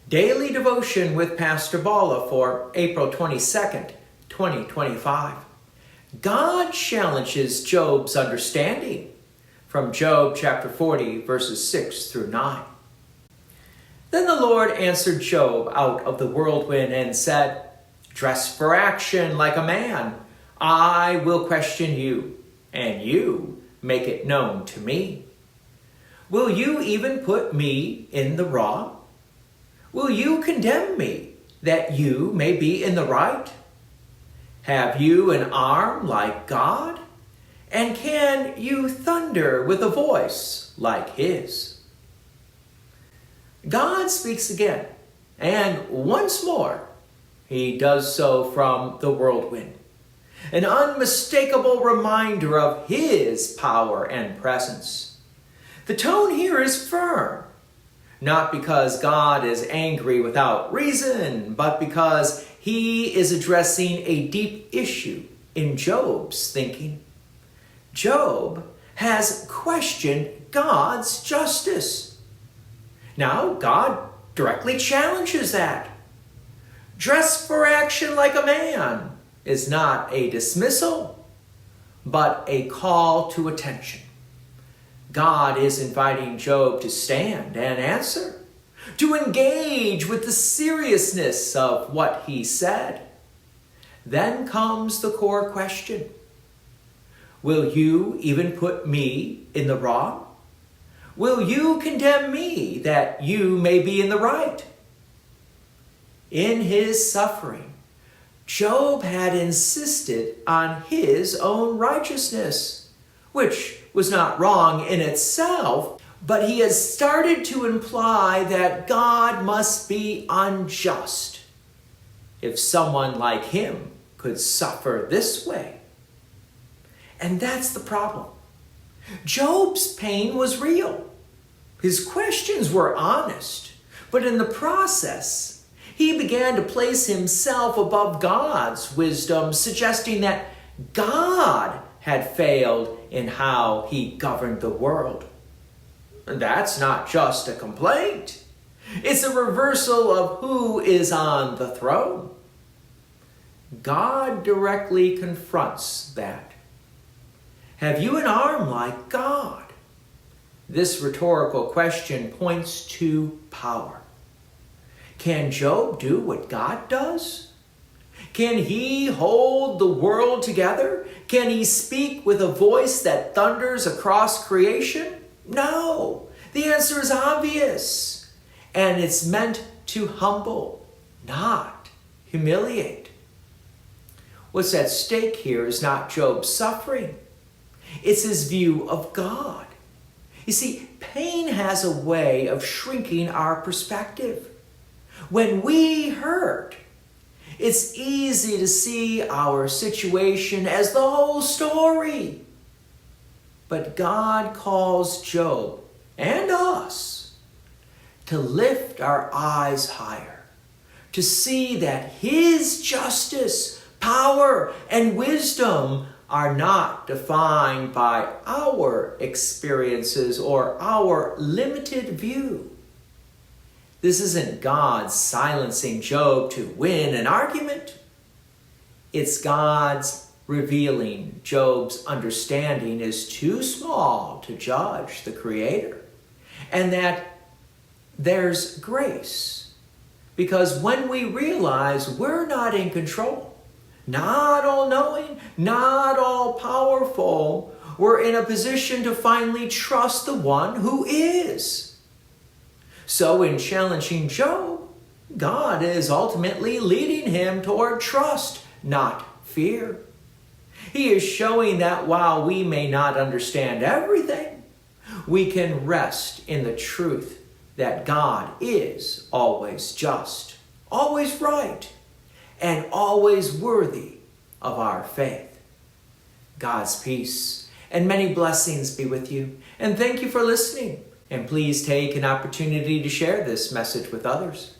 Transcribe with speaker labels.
Speaker 1: Daily Devotion with Pastor Balla for April 22nd, 2025. God challenges Job's understanding from Job chapter 40, verses 6 through 9. Then the Lord answered Job out of the whirlwind and said, "Dress for action like a man. I will question you, and you make it known to me. Will you even put me in the wrong? Will you condemn me, that you may be in the right? Have you an arm like God? And can you thunder with a voice like his?" God speaks again, and once more, he does so from the whirlwind, an unmistakable reminder of his power and presence. The tone here is firm, not because God is angry without reason, but because he is addressing a deep issue in Job's thinking. Job has questioned God's justice. Now, God directly challenges that. Dress for action like a man is not a dismissal, but a call to attention. God is inviting Job to stand and answer, to engage with the seriousness of what he said. Then comes the core question. Will you even put me in the wrong? Will you condemn me that you may be in the right? In his suffering, Job had insisted on his own righteousness, which was not wrong in itself, but he has started to imply that God must be unjust if someone like him could suffer this way. And that's the problem. Job's pain was real. His questions were honest, but in the process, he began to place himself above God's wisdom, suggesting that God had failed in how he governed the world. And that's not just a complaint. It's a reversal of who is on the throne. God directly confronts that. Have you an arm like God? This rhetorical question points to power. Can Job do what God does? Can he hold the world together? Can he speak with a voice that thunders across creation? No. The answer is obvious. And it's meant to humble, not humiliate. What's at stake here is not Job's suffering. It's his view of God. You see, pain has a way of shrinking our perspective. When we hurt, it's easy to see our situation as the whole story. But God calls Job and us to lift our eyes higher, to see that his justice, power, and wisdom are not defined by our experiences or our limited view. This isn't God silencing Job to win an argument. It's God's revealing Job's understanding is too small to judge the Creator, and that there's grace. Because when we realize we're not in control, not all-knowing, not all-powerful, we're in a position to finally trust the one who is. So in challenging Job, God is ultimately leading him toward trust, not fear. He is showing that while we may not understand everything, we can rest in the truth that God is always just, always right, and always worthy of our faith. God's peace and many blessings be with you, and thank you for listening. And please take an opportunity to share this message with others.